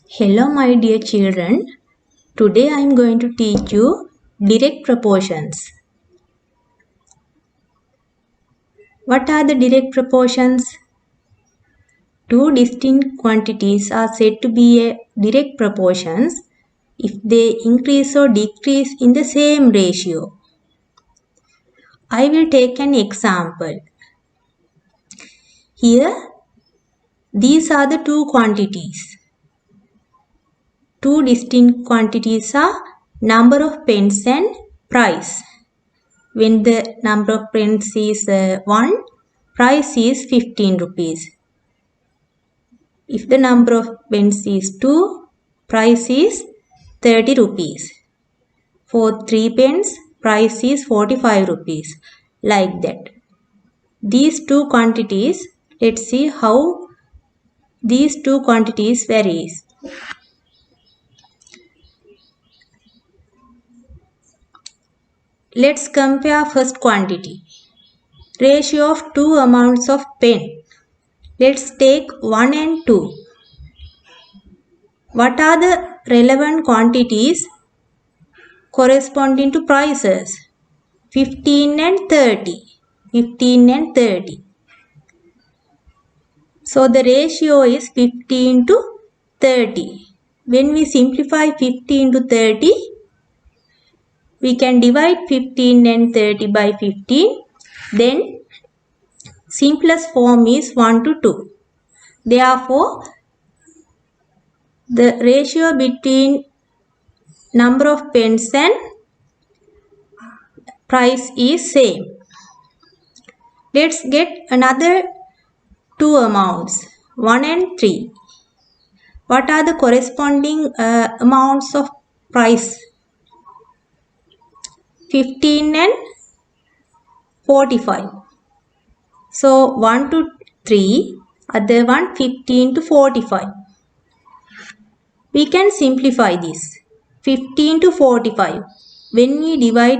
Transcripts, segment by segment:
Hello my dear children, today I am going to teach you direct proportions. What are the direct proportions? Two distinct quantities are said to be a direct proportions if they increase or decrease in the same ratio. I will take an example. Here, these are the two quantities. Two distinct quantities are number of pens and price. When the number of pens is 1, price is 15 rupees. If the number of pens is 2, price is 30 rupees. For 3 pens, price is 45 rupees. Like that. These two quantities, let's see how these two quantities varies. Let's compare first quantity. Ratio of two amounts of pen. Let's take 1 and 2. What are the relevant quantities corresponding to prices? 15 and 30. 15 and 30. So the ratio is 15 to 30. When we simplify 15 to 30, we can divide 15 and 30 by 15. Then simplest form is 1 to 2. Therefore, the ratio between number of pens and price is same. Let's get another two amounts, 1 and 3. What are the corresponding amounts of price? 15 and 45. So 1 to 3, other one 15 to 45. We can simplify this. 15 to 45. When we divide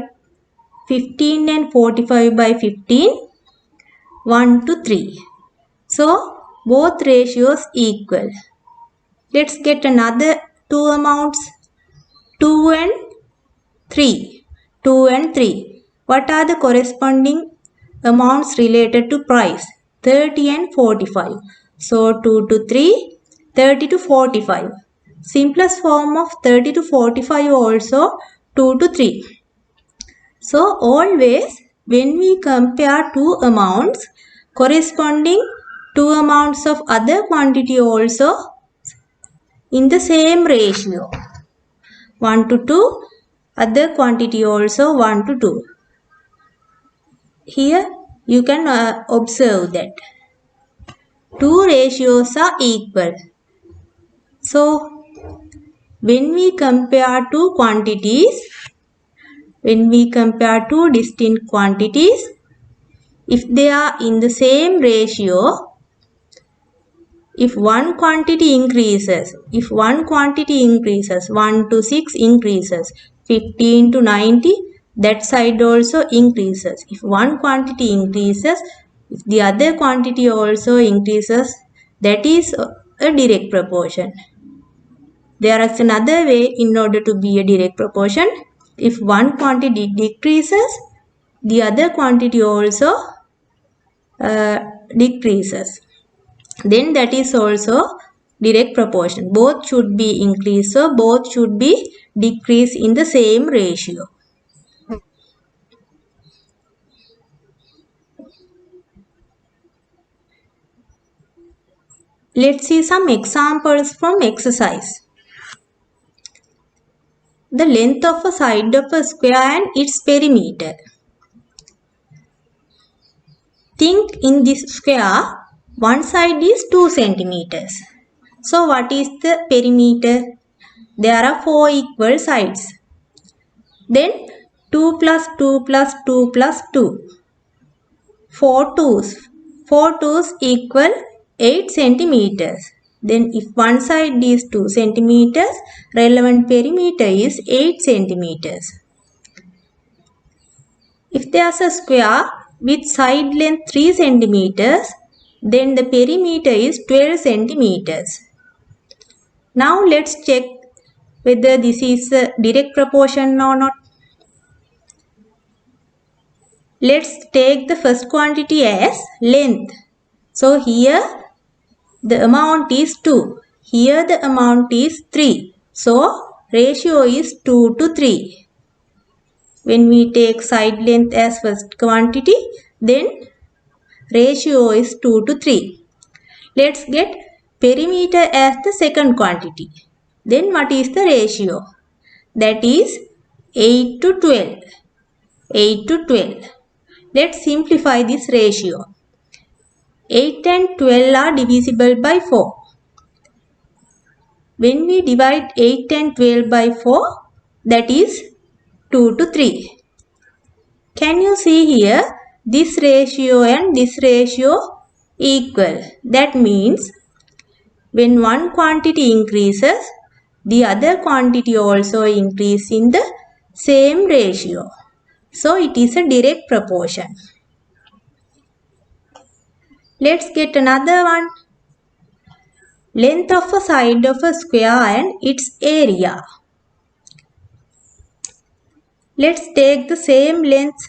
15 and 45 by 15, 1 to 3. So both ratios equal. Let's get another two amounts, 2 and 3. 2 and 3. What are the corresponding amounts related to price? 30 and 45. So 2 to 3, 30 to 45. Simplest form of 30 to 45 also 2 to 3. So always when we compare two amounts, corresponding two amounts of other quantity also in the same ratio. 1 to 2, other quantity also 1 to 2. Here you can observe that two ratios are equal. So when we compare two quantities, when we compare two distinct quantities, if they are in the same ratio, if one quantity increases, 1 to 6 increases, 15 to 90, that side also increases. If one quantity increases, if the other quantity also increases, that is a direct proportion. There is another way in order to be a direct proportion. If one quantity decreases, the other quantity also decreases. Then that is also direct proportion. Both should be increased, so both should be decreased in the same ratio. Let's see some examples from exercise. The length of a side of a square and its perimeter. Think in this square, one side is 2 centimeters. So what is the perimeter? There are 4 equal sides. Then 2 plus 2 plus 2 plus 2. 4 twos. 4 twos equal 8 centimeters. Then if one side is 2 centimeters, relevant perimeter is 8 centimeters. If there is a square with side length 3 centimeters, then the perimeter is 12 centimeters. Now let's check whether this is a direct proportion or not. Let's take the first quantity as length. So here the amount is 2. Here the amount is 3. So ratio is 2 to 3. When we take side length as first quantity, then ratio is 2 to 3. Let's get perimeter as the second quantity. Then what is the ratio? That is 8 to 12. 8 to 12. Let's simplify this ratio. 8 and 12 are divisible by 4. When we divide 8 and 12 by 4, that is 2 to 3. Can you see here? This ratio and this ratio equal. That means when one quantity increases, the other quantity also increases in the same ratio. So it is a direct proportion. Let's get another one. Length of a side of a square and its area. Let's take the same length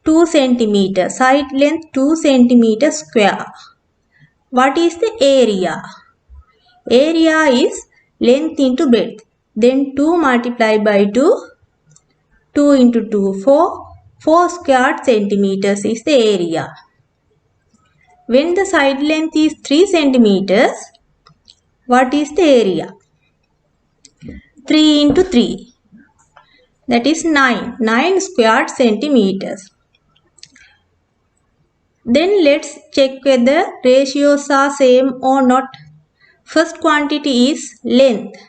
2 cm, side length 2 cm square. What is the area? Area is length into breadth. Then 2 multiplied by 2, 2 into 2, 4. 4 squared centimeters is the area. When the side length is 3 centimeters, what is the area? 3 into 3. That is 9. 9 squared centimeters. Then let's check whether ratios are same or not. First quantity is length.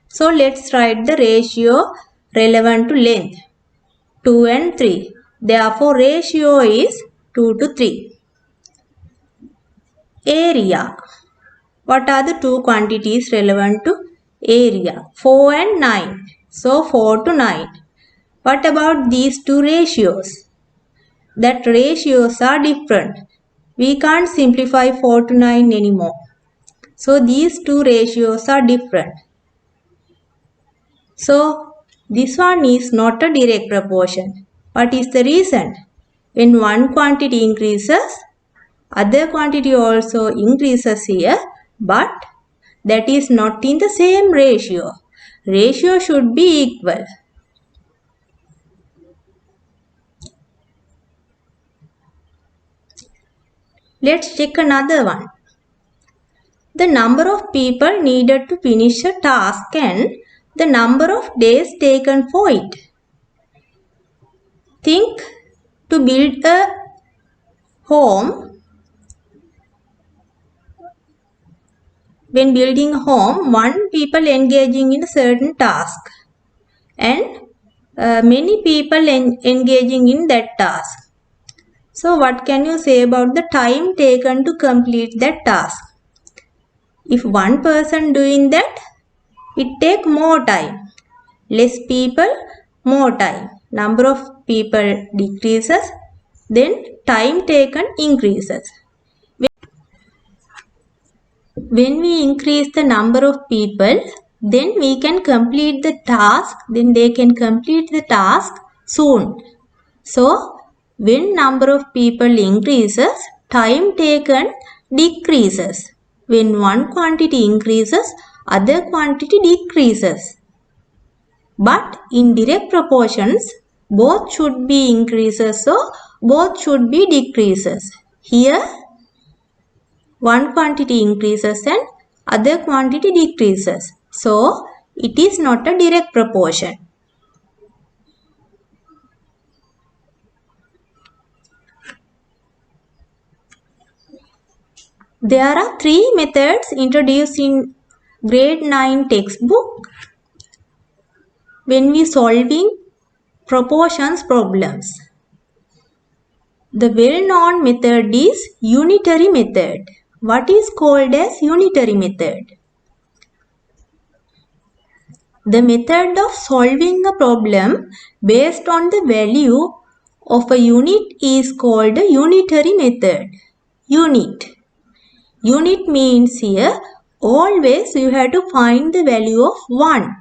So let's write the ratio relevant to length. 2 and 3. Therefore ratio is 2 to 3. Area. What are the two quantities relevant to area? 4 and 9. So 4 to 9. What about these two ratios? That ratios are different. We can't simplify 4 to 9 anymore. So these two ratios are different. So this one is not a direct proportion. What is the reason? When one quantity increases, other quantity also increases here, but that is not in the same ratio. Ratio should be equal. Let's check another one. The number of people needed to finish a task and the number of days taken for it. Think to build a home. When building a home, one people engaging in a certain task and many people engaging in that task. So what can you say about the time taken to complete that task? If one person doing that, it take more time. Less people, more time. Number of people decreases, then time taken increases. When we increase the number of people, then we can complete the task, then they can complete the task soon. So, when number of people increases, time taken decreases. When one quantity increases, other quantity decreases. But in direct proportions, both should be increases, so both should be decreases. Here, one quantity increases and other quantity decreases. So, it is not a direct proportion. There are 3 methods introduced in grade 9 textbook when we solving proportions problems. The well-known method is unitary method. What is called as unitary method? The method of solving a problem based on the value of a unit is called a unitary method. Unit. Unit means here Always you have to find the value of 1.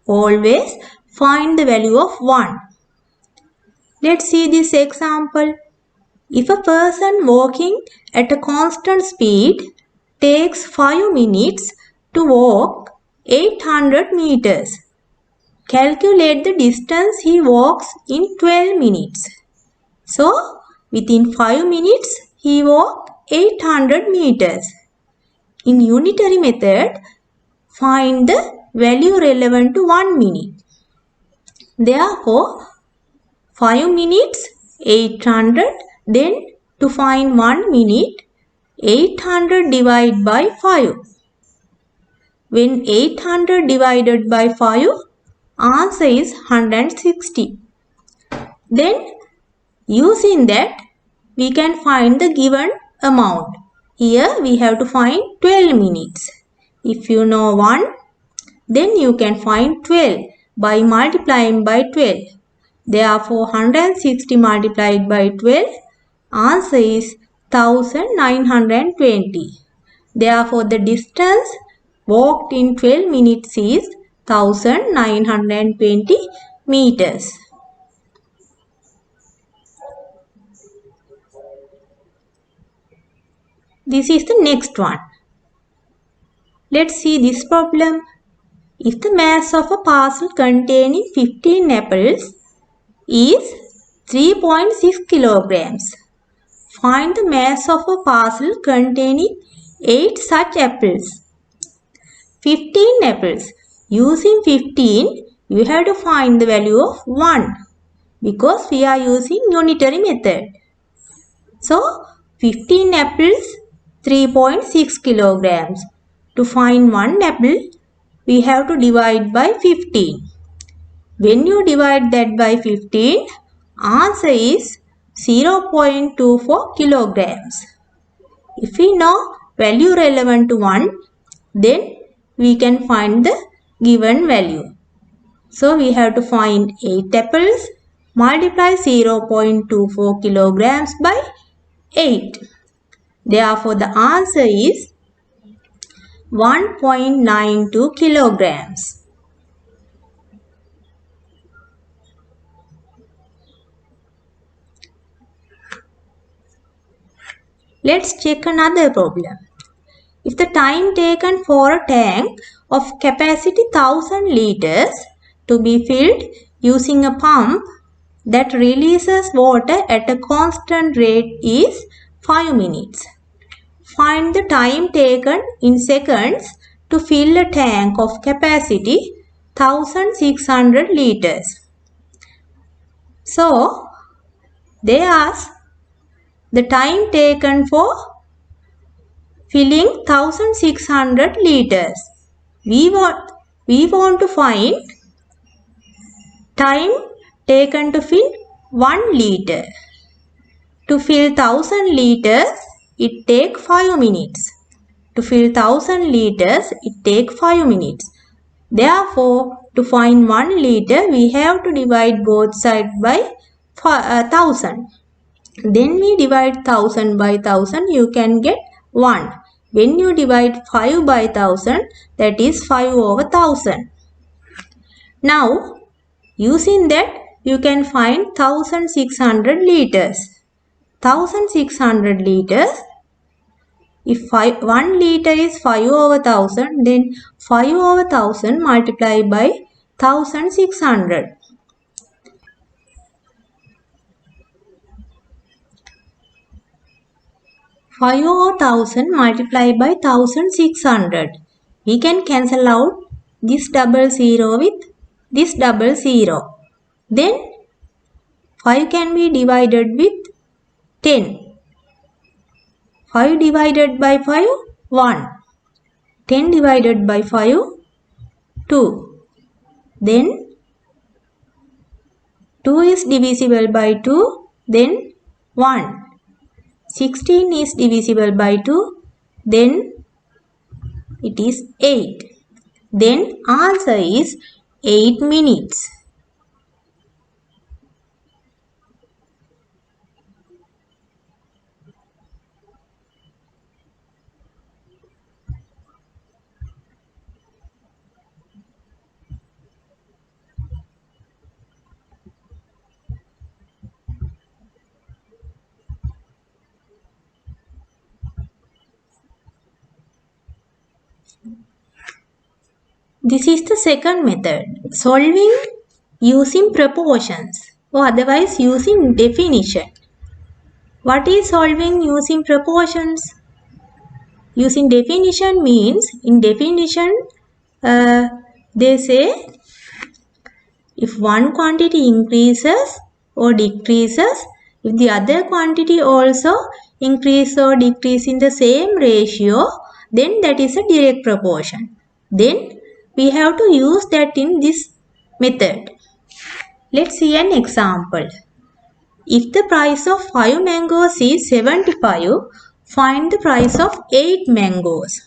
Always find the value of 1. Let's see this example. If a person walking at a constant speed takes 5 minutes to walk 800 meters, calculate the distance he walks in 12 minutes. So, within 5 minutes, he walked 800 meters. In unitary method, find the value relevant to 1 minute. Therefore, 5 minutes, 800. Then, to find 1 minute, 800 divided by 5. When 800 divided by 5, answer is 160. Then, using that, we can find the given amount. Here we have to find 12 minutes. If you know 1, then you can find 12 by multiplying by 12. Therefore, 160 multiplied by 12, answer is 1920. Therefore, the distance walked in 12 minutes is 1920 meters. This is the next one. Let's see this problem. If the mass of a parcel containing 15 apples is 3.6 kilograms, find the mass of a parcel containing 8 such apples. 15 apples. Using 15, you have to find the value of 1 because we are using unitary method. So, 15 apples, 3.6 kilograms. To find 1 apple, we have to divide by 15. When you divide that by 15, answer is 0.24 kilograms. If we know value relevant to 1, then we can find the given value. So we have to find 8 apples, multiply 0.24 kilograms by 8. Therefore, the answer is 1.92 kilograms. Let's check another problem. If the time taken for a tank of capacity 1000 liters to be filled using a pump that releases water at a constant rate is 5 minutes. Find the time taken in seconds to fill a tank of capacity 1600 liters. So, they ask the time taken for filling 1600 liters. We want to find time taken to fill 1 liter. To fill 1000 liters, it takes 5 minutes. To fill 1000 liters, it takes 5 minutes. Therefore, to find 1 liter, we have to divide both sides by 1000. Then we divide 1000 by 1000, you can get 1. When you divide 5 by 1000, that is 5 over 1000. Now, using that, you can find 1600 liters. 1600 liters. If 1 liter is 5 over 1000, then 5 over 1000 multiplied by 1600. Five over 1000 multiplied by 1600. We can cancel out this double zero with this double zero. Then 5 can be divided with 10. 5 divided by 5, 1. 10 divided by 5, 2. Then 2 is divisible by 2, then 1. 16 is divisible by 2, then it is 8. Then answer is 8 minutes. This is the second method, solving using proportions or otherwise using definition. What is solving using proportions? Using definition means, in definition, they say if one quantity increases or decreases, if the other quantity also increase or decrease in the same ratio, then that is a direct proportion. Then we have to use that in this method. Let's see an example. If the price of 5 mangoes is 75, find the price of 8 mangoes.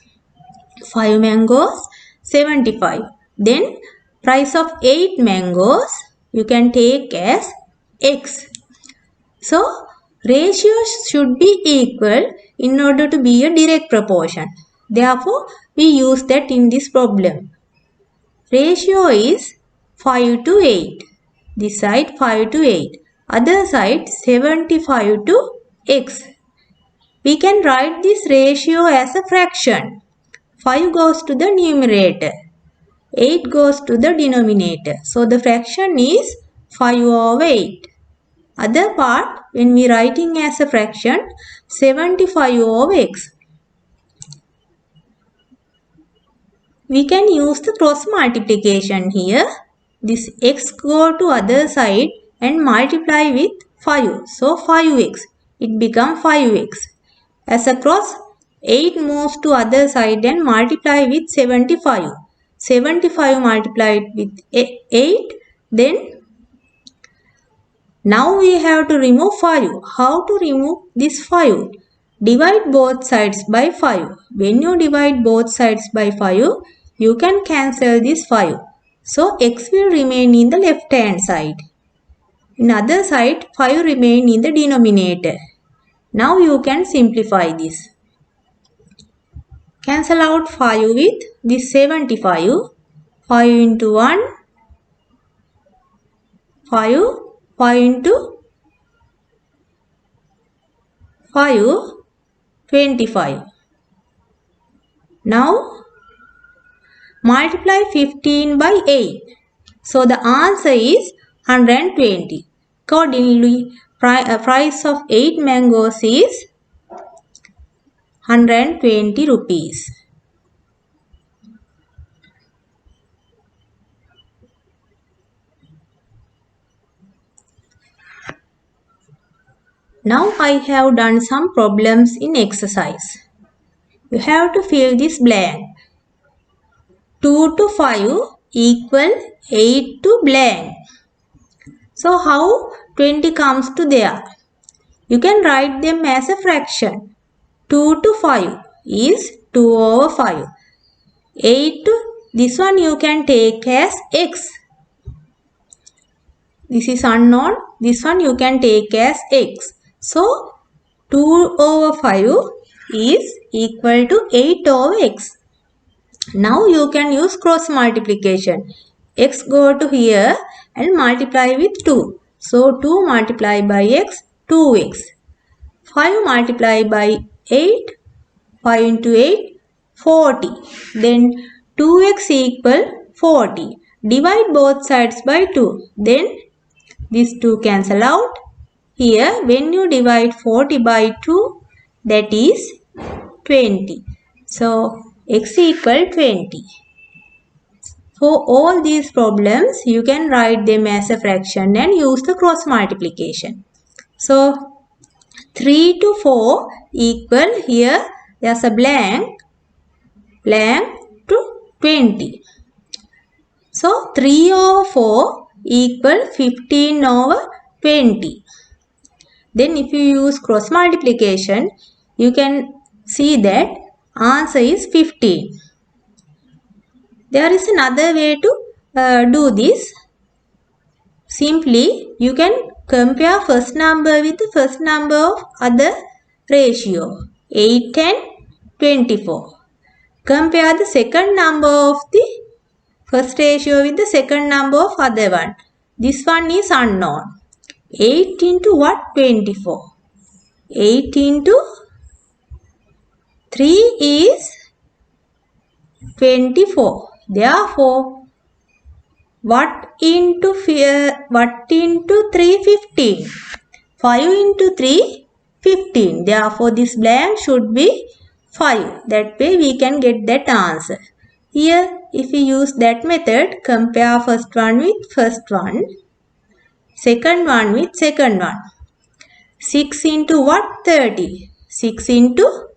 5 mangoes, 75. Then price of 8 mangoes you can take as x. So ratios should be equal in order to be a direct proportion. Therefore, we use that in this problem. Ratio is 5 to 8. This side 5 to 8. Other side 75 to x. We can write this ratio as a fraction. 5 goes to the numerator. 8 goes to the denominator. So the fraction is 5 over 8. Other part, when we writing as a fraction, 75 over x. We can use the cross multiplication here. This x go to other side and multiply with 5. So 5x. It becomes 5x. As a cross, 8 moves to other side and multiply with 75. 75 multiplied with 8. Then now we have to remove 5. How to remove this 5? Divide both sides by 5. When you divide both sides by 5, you can cancel this 5. So x will remain in the left hand side. In other side, 5 remain in the denominator. Now you can simplify this. Cancel out 5 with this 75. 5 into 1, 5, 5 into 5, 25. Now multiply 15 by 8. So the answer is 120. Accordingly, price of 8 mangoes is 120 rupees. Now I have done some problems in exercise. You have to fill this blank. 2 to 5 equal 8 to blank. So how 20 comes to there? You can write them as a fraction. 2 to 5 is 2 over 5. 8 to this one you can take as x. This is unknown. This one you can take as x. So 2 over 5 is equal to 8 over x. Now you can use cross multiplication. X go to here and multiply with 2. So 2 multiplied by x, 2x. 5 multiplied by 8, 5 into 8, 40. Then 2x equal 40. Divide both sides by 2. Then these 2 cancel out. Here when you divide 40 by 2, that is 20. So x equal 20. For all these problems, you can write them as a fraction and use the cross multiplication. So 3 to 4 equal, here there's a blank to 20. So 3 over 4 equal 15 over 20. Then if you use cross multiplication, you can see that answer is 15. There is another way to do this. Simply, you can compare first number with the first number of other ratio. 8 and 24. Compare the second number of the first ratio with the second number of other one. This one is unknown. 8 into what? 24. 8 into 3 is 24. Therefore, what into 3? 15. 5 into 3? 15. Therefore, this blank should be 5. That way we can get that answer. Here, if we use that method, compare first one with first one. Second one with second one. 6 into what? 30. 6 into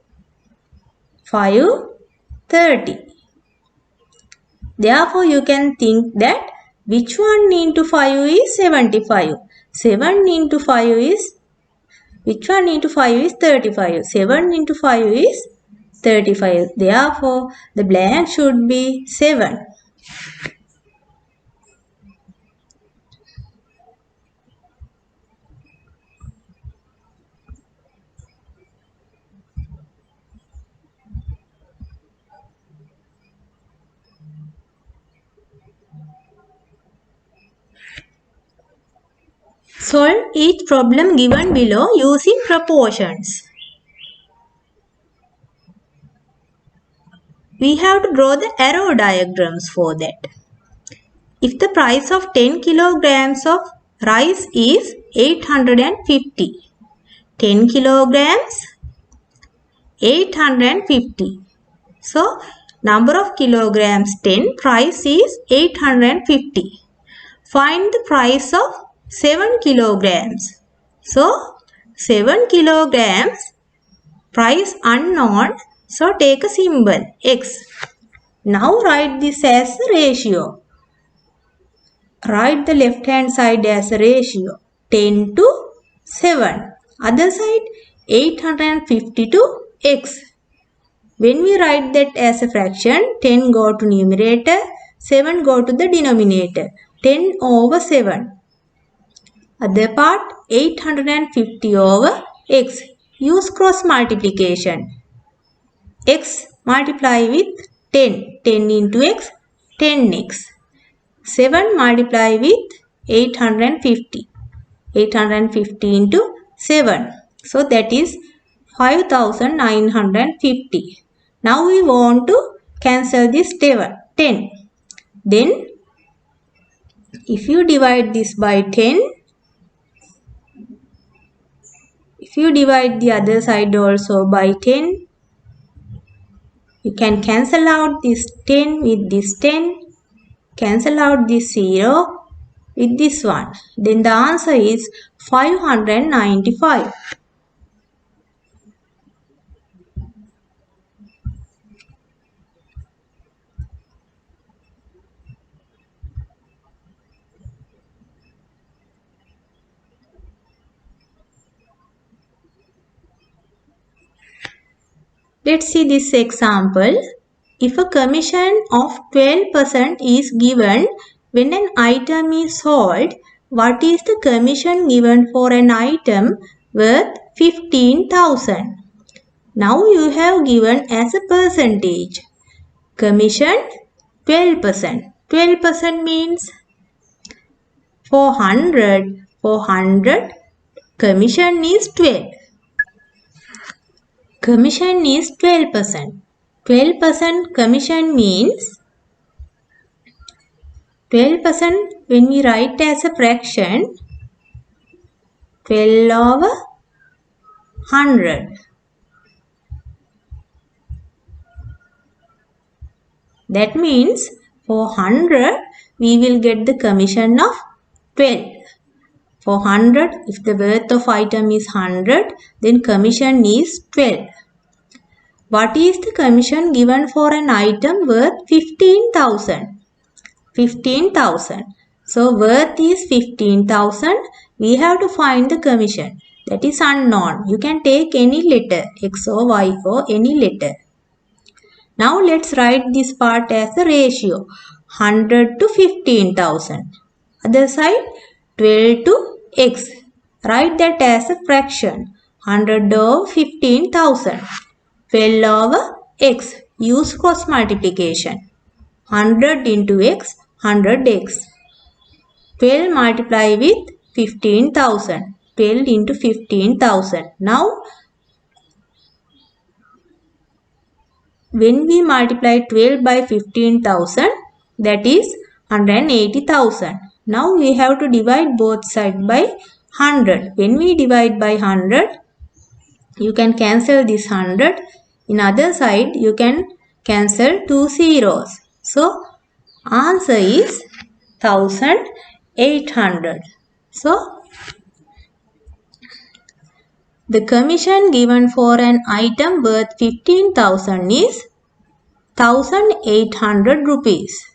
5, 30. Therefore, you can think that which one into 5 is 75. 7 into 5 is, which one into 5 is 35. 7 into 5 is 35. Therefore, the blank should be 7. Solve each problem given below using proportions. We have to draw the arrow diagrams for that. If the price of 10 kilograms of rice is 850, 10 kilograms, 850. So, number of kilograms 10, price is 850. Find the price of 7 kilograms. So, 7 kilograms, price unknown. So, take a symbol X. Now, write this as a ratio. Write the left hand side as a ratio 10 to 7. Other side 850 to X. When we write that as a fraction, 10 go to numerator, 7 go to the denominator. 10 over 7. Other part 850 over X. Use cross multiplication. X multiply with 10. 10 into X, 10x. 7 multiply with 850. 850 into 7. So that is 5950. Now we want to cancel this 10. Then if you divide this by 10, if you divide the other side also by 10, you can cancel out this 10 with this 10, cancel out this 0 with this one. Then the answer is 595. Let's see this example. If a commission of 12% is given when an item is sold, what is the commission given for an item worth 15,000? Now you have given as a percentage. Commission 12%. 12% means for 100, commission is 12. Commission is 12%. 12% commission means 12% when we write as a fraction 12 over 100. That means for 100 we will get the commission of 12. For 100, if the worth of item is 100, then commission is 12. What is the commission given for an item worth 15,000? 15,000. So, worth is 15,000. We have to find the commission. That is unknown. You can take any letter, X or Y or any letter. Now, let's write this part as a ratio. 100 to 15,000. Other side, 12 to X. Write that as a fraction. 100 over 15,000. 12 over X. Use cross multiplication. 100 into X, 100x. 12 multiply with 15,000. 12 into 15,000. Now, when we multiply 12 by 15,000, that is 180,000. Now we have to divide both sides by 100. When we divide by 100, you can cancel this 100. In other side, you can cancel 2 zeros. So, answer is 1800. So, the commission given for an item worth 15,000 is 1800 rupees.